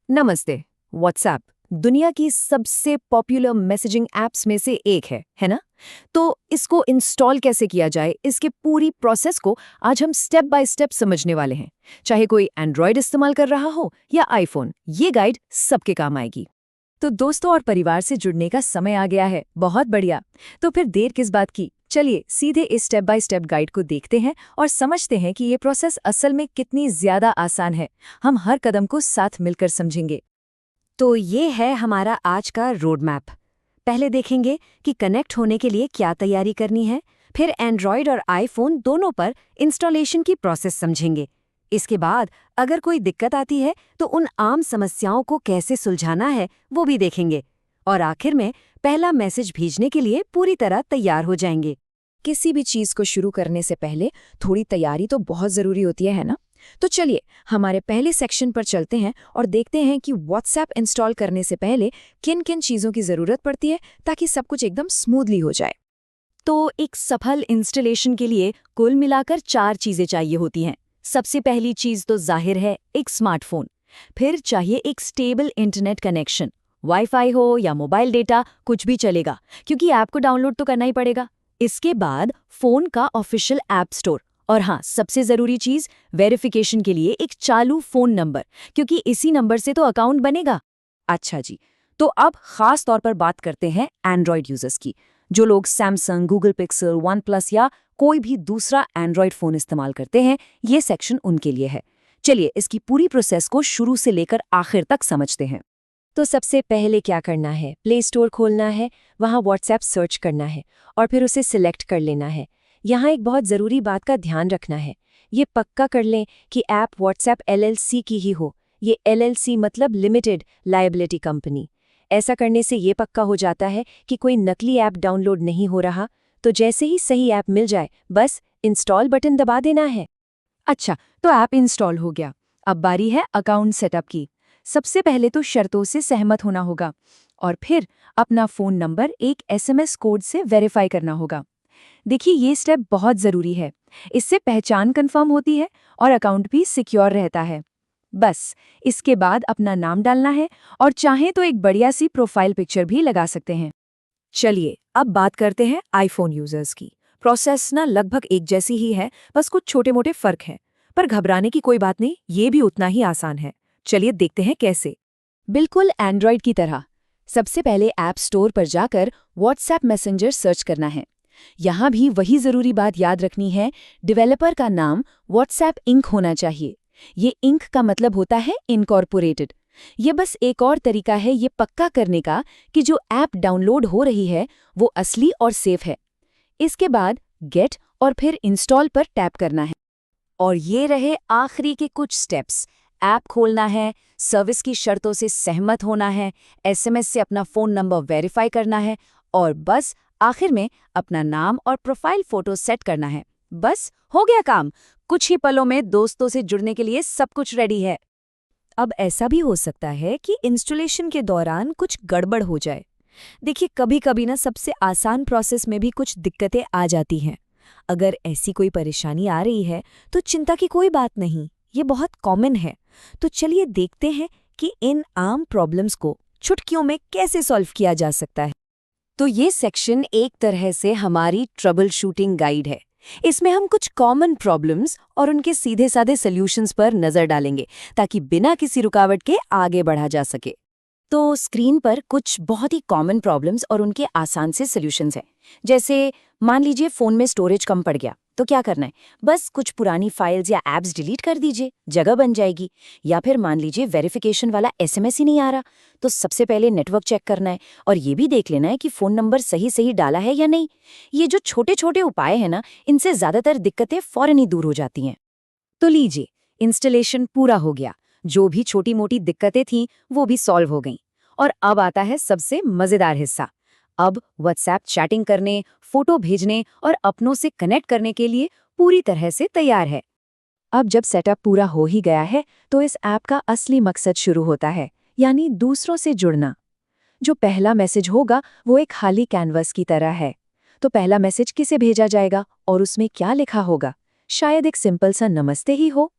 नमस्ते। व्हाट्सएप दुनिया की सबसे पॉपुलर मैसेजिंग ऐप्स में से एक है ना? तो इसको इंस्टॉल कैसे किया जाए, इसके पूरी प्रोसेस को आज हम स्टेप बाय स्टेप समझने वाले हैं। चाहे कोई एंड्रॉयड इस्तेमाल कर रहा हो या आईफोन, ये गाइड सबके काम आएगी। तो दोस्तों और परिवार से जुड़ने का समय आ गया है। बहुत बढ़िया। तो फिर देर किस बात की? चलिए सीधे इस स्टेप बाय स्टेप गाइड को देखते हैं और समझते हैं कि ये प्रोसेस असल में कितनी ज्यादा आसान है। हम हर कदम को साथ मिलकर समझेंगे। तो ये है हमारा आज का रोड मैप। पहले देखेंगे कि कनेक्ट होने के लिए क्या तैयारी करनी है, फिर एंड्रॉयड और आईफोन दोनों पर इंस्टॉलेशन की प्रोसेस समझेंगे। इसके बाद अगर कोई दिक्कत आती है तो उन आम समस्याओं को कैसे सुलझाना है वो भी देखेंगे। और आखिर में पहला मैसेज भेजने के लिए पूरी तरह तैयार हो जाएंगे। किसी भी चीज को शुरू करने से पहले थोड़ी तैयारी तो बहुत जरूरी होती है ना? तो चलिए हमारे पहले सेक्शन पर चलते हैं और देखते हैं कि व्हाट्सएप इंस्टॉल करने से पहले किन किन चीज़ों की ज़रूरत पड़ती है ताकि सब कुछ एकदम स्मूथली हो जाए। तो एक सफल इंस्टॉलेशन के लिए कुल मिलाकर 4 चीज़ें चाहिए होती हैं। सबसे पहली चीज़ तो जाहिर है एक स्मार्टफोन। फिर चाहिए एक स्टेबल इंटरनेट कनेक्शन, वाईफाई हो या मोबाइल डेटा कुछ भी चलेगा, क्योंकि ऐप को डाउनलोड तो करना ही पड़ेगा। इसके बाद फ़ोन का ऑफिशियल ऐप स्टोर, और हाँ, सबसे ज़रूरी चीज़ वेरिफिकेशन के लिए एक चालू फ़ोन नंबर, क्योंकि इसी नंबर से तो अकाउंट बनेगा। अच्छा जी, तो अब ख़ास तौर पर बात करते हैं एंड्रॉयड यूज़र्स की। जो लोग Samsung, Google pixel, one plus या कोई भी दूसरा एंड्रॉयड फ़ोन इस्तेमाल करते हैं, ये सेक्शन उनके लिए है। चलिए इसकी पूरी प्रोसेस को शुरू से लेकर आखिर तक समझते हैं। तो सबसे पहले क्या करना है? प्ले स्टोर खोलना है, वहाँ व्हाट्सएप सर्च करना है और फिर उसे सिलेक्ट कर लेना है। यहाँ एक बहुत ज़रूरी बात का ध्यान रखना है। ये पक्का कर लें कि ऐप व्हाट्सएप LLC की ही हो। ये LLC मतलब लिमिटेड लायबिलिटी कंपनी। ऐसा करने से ये पक्का हो जाता है कि कोई नकली ऐप डाउनलोड नहीं हो रहा। तो जैसे ही सही ऐप मिल जाए, बस इंस्टॉल बटन दबा देना है। अच्छा, तो ऐप इंस्टॉल हो गया। अब बारी है अकाउंट सेटअप की। सबसे पहले तो शर्तों से सहमत होना होगा और फिर अपना फ़ोन नंबर एक SMS कोड से वेरीफाई करना होगा। देखिए ये स्टेप बहुत ज़रूरी है। इससे पहचान कंफर्म होती है और अकाउंट भी सिक्योर रहता है। बस इसके बाद अपना नाम डालना है और चाहें तो एक बढ़िया सी प्रोफाइल पिक्चर भी लगा सकते हैं। चलिए अब बात करते हैं आईफोन यूज़र्स की। प्रोसेस ना लगभग एक जैसी ही है, बस कुछ छोटे मोटे फ़र्क हैं। पर घबराने की कोई बात नहीं, ये भी उतना ही आसान है। चलिए देखते हैं कैसे। बिल्कुल एंड्रॉयड की तरह सबसे पहले ऐप स्टोर पर जाकर व्हाट्सएप मैसेंजर सर्च करना है। यहाँ भी वही ज़रूरी बात याद रखनी है, डेवलपर का नाम व्हाट्सएप इंक होना चाहिए। ये इंक का मतलब होता है इनकॉर्पोरेटेड। ये बस एक और तरीका है ये पक्का करने का कि जो ऐप डाउनलोड हो रही है वो असली और सेफ है। इसके बाद गेट और फिर इंस्टॉल पर टैप करना है। और ये रहे आखिरी के कुछ स्टेप्स। ऐप खोलना है, सर्विस की शर्तों से सहमत होना है, SMS से अपना फ़ोन नंबर वेरीफाई करना है और बस आखिर में अपना नाम और प्रोफाइल फ़ोटो सेट करना है। बस हो गया काम। कुछ ही पलों में दोस्तों से जुड़ने के लिए सब कुछ रेडी है। अब ऐसा भी हो सकता है कि इंस्टॉलेशन के दौरान कुछ गड़बड़ हो जाए। देखिए कभी कभी ना सबसे आसान प्रोसेस में भी कुछ दिक्कतें आ जाती हैं। अगर ऐसी कोई परेशानी आ रही है तो चिंता की कोई बात नहीं, ये बहुत कॉमन है। तो चलिए देखते हैं कि इन आम प्रॉब्लम्स को चुटकियों में कैसे सॉल्व किया जा सकता है। तो ये सेक्शन एक तरह से हमारी ट्रबल शूटिंग गाइड है। इसमें हम कुछ कॉमन प्रॉब्लम्स और उनके सीधे साधे सॉल्यूशंस पर नज़र डालेंगे ताकि बिना किसी रुकावट के आगे बढ़ा जा सके। तो स्क्रीन पर कुछ बहुत ही कॉमन प्रॉब्लम्स और उनके आसान से सॉल्यूशंस हैं। जैसे मान लीजिए फ़ोन में स्टोरेज कम पड़ गया, तो क्या करना है? बस कुछ पुरानी फाइल्स या ऐप्स डिलीट कर दीजिए, जगह बन जाएगी। या फिर मान लीजिए वेरिफिकेशन वाला SMS ही नहीं आ रहा, तो सबसे पहले नेटवर्क चेक करना है और ये भी देख लेना है कि फ़ोन नंबर सही सही डाला है या नहीं। ये जो छोटे छोटे उपाय हैं ना, इनसे ज़्यादातर दिक्कतें फ़ौरन ही दूर हो जाती हैं। तो लीजिए इंस्टॉलेशन पूरा हो गया, जो भी छोटी मोटी दिक्कतें थीं वो भी सॉल्व हो गईं। और अब आता है सबसे मज़ेदार हिस्सा। अब व्हाट्सएप चैटिंग करने, फोटो भेजने और अपनों से कनेक्ट करने के लिए पूरी तरह से तैयार है। अब जब सेटअप पूरा हो ही गया है तो इस ऐप का असली मकसद शुरू होता है, यानी दूसरों से जुड़ना। जो पहला मैसेज होगा वो एक खाली कैनवस की तरह है। तो पहला मैसेज किसे भेजा जाएगा और उसमें क्या लिखा होगा? शायद एक सिंपल सा नमस्ते ही हो